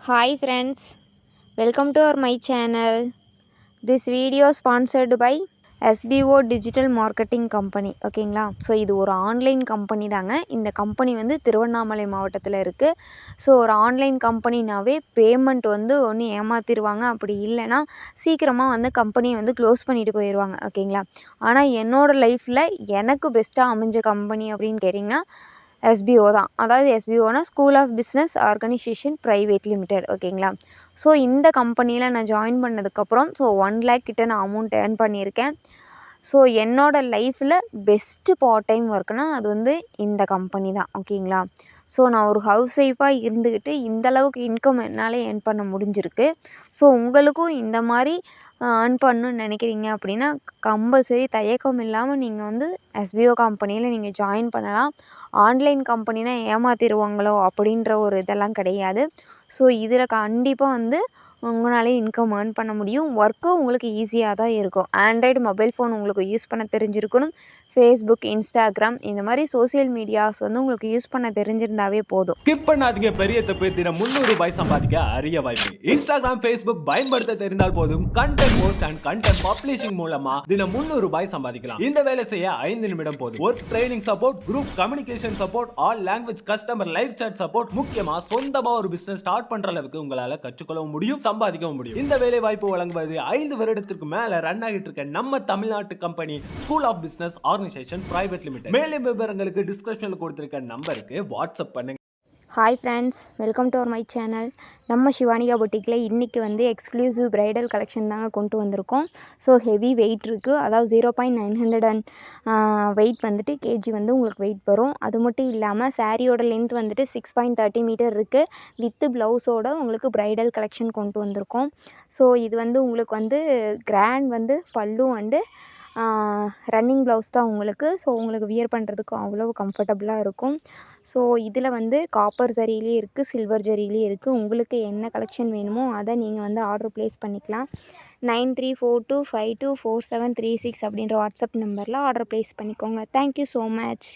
Hi friends, welcome to my channel. This video sponsored by SBO digital marketing company. ஓகேங்களா. So இது ஒரு online company தாங்க. இந்த company வந்து திருவண்ணாமலை மாவட்டத்தில் இருக்குது. ஸோ ஒரு ஆன்லைன் கம்பெனினாவே பேமெண்ட் வந்து ஒன்று ஏமாற்றிடுவாங்க, அப்படி இல்லைன்னா சீக்கிரமாக வந்து கம்பெனியை வந்து க்ளோஸ் பண்ணிட்டு போயிடுவாங்க. ஓகேங்களா. ஆனால் என்னோடய லைஃப்பில் எனக்கு பெஸ்ட்டாக அமைஞ்ச கம்பெனி அப்படின்னு கேட்டிங்கன்னா எஸ்பிஓ தான். அதாவது எஸ்பிஓனா school of business organisation private limited. ஓகேங்களா. ஸோ இந்த கம்பெனியில் நான் ஜாயின் பண்ணதுக்கப்புறம் 1 lakh கிட்ட நான் அமௌண்ட் ஏர்ன் பண்ணியிருக்கேன். ஸோ என்னோடய லைஃப்பில் பெஸ்ட்டு பார்ட் டைம் ஒர்க்னால் அது வந்து இந்த கம்பெனி தான். ஓகேங்களா. ஸோ நான் ஒரு ஹவுஸ் ஒய்ஃபாக இருந்துக்கிட்டு இந்தளவுக்கு இன்கம் என்னால் ஏர்ன் பண்ண முடிஞ்சிருக்கு. ஸோ உங்களுக்கும் இந்த மாதிரி ஏர்ன் பண்ணணுன்னு நினைக்கிறீங்க அப்படின்னா கம்பல்சரி தயக்கம் இல்லாமல் நீங்கள் வந்து எஸ்பிஓ கம்பெனியில் நீங்கள் ஜாயின் பண்ணலாம். ஆன்லைன் கம்பெனினா ஏமாற்றிடுவாங்களோ அப்படின்ற ஒரு இதெல்லாம் கிடையாது. ஸோ இதில் கண்டிப்பாக வந்து உங்களாலே இன்கம் ஏர்ன் பண்ண முடியும். ஒர்க்கும் உங்களுக்கு ஈஸியாக தான் இருக்கும். ஆண்ட்ராய்டு மொபைல் ஃபோன் உங்களுக்கு யூஸ் பண்ண தெரிஞ்சிருக்கணும். ஃபேஸ்புக், இன்ஸ்டாகிராம் இந்த மாதிரி சோசியல் மீடியாஸ் வந்து உங்களுக்கு யூஸ் பண்ண தெரிஞ்சிருந்தாவே போதும். ஸ்கிப் பண்ணாதீங்க, பெரிய தப்பு. தினம் 300 ரூபாய் சம்பாதிக்க அரிய வாய்ப்பு. இன்ஸ்டாகிராம், ஃபேஸ்புக் பயன்படுத்த தெரிந்தால் போதும். Content post and content publishing மூலமா தினம் 300 ரூபாய் சம்பாதிக்கலாம். இந்த வேலை செய்ய 5 நிமிடம் போதும். Work training support, group communication support, all language customer live chat support, முக்கியமா சொந்தமா ஒரு பிசினஸ் ஸ்டார்ட் பண்ற அளவுக்கு உங்களால கற்றுக்கொள்ளவும் முடியும், சம்பாதிக்கவும் முடியும். இந்த வேலை வாய்ப்பு வழங்குவது 5 வருடத்திற்கு மேல ரன் ஆகிட்டு இருக்க நம்ம தமிழ்நாட்டு company school of business organisation private limited. மேலும் விவரங்களுக்கு டிஸ்கிரிப்ஷன்ல கொடுத்திருக்க நம்பருக்கு வாட்ஸ்அப் பண்ணுங்க. Hi friends, welcome to my channel. நம்ம சிவானிகா பொட்டிக்கில் இன்றைக்கி வந்து எக்ஸ்க்ளூசிவ் ப்ரைடல் கலெக்ஷன் தாங்க கொண்டு வந்திருக்கோம். ஸோ ஹெவி வெயிட் இருக்குது. அதாவது 0.900 அண்ட் வெயிட் வந்துட்டு கேஜி வந்து உங்களுக்கு வெயிட் வரும். அது மட்டும் இல்லாமல் சாரியோட லென்த் வந்துட்டு 6.30 மீட்டர் இருக்குது. வித்து ப்ளவுஸோட உங்களுக்கு ப்ரைடல் கலெக்ஷன் கொண்டு வந்திருக்கோம். ஸோ இது வந்து உங்களுக்கு வந்து கிராண்ட் வந்து பல்லு வந்து ரன்னிங் ப்ளவுஸ் தான் உங்களுக்கு. ஸோ உங்களுக்கு வியர் பண்ணுறதுக்கு அவ்வளோ கம்ஃபர்டபுளாக இருக்கும். ஸோ இதில் வந்து காப்பர் ஜரியிலே இருக்குது, சில்வர் ஜரியிலே இருக்குது. உங்களுக்கு என்ன கலெக்ஷன் வேணுமோ அதை நீங்கள் வந்து ஆர்டர் ப்ளேஸ் பண்ணிக்கலாம். 9342524736 அப்படின்ற வாட்ஸ்அப் நம்பரில் ஆர்டர் ப்ளேஸ் பண்ணிக்கோங்க. Thank you so much.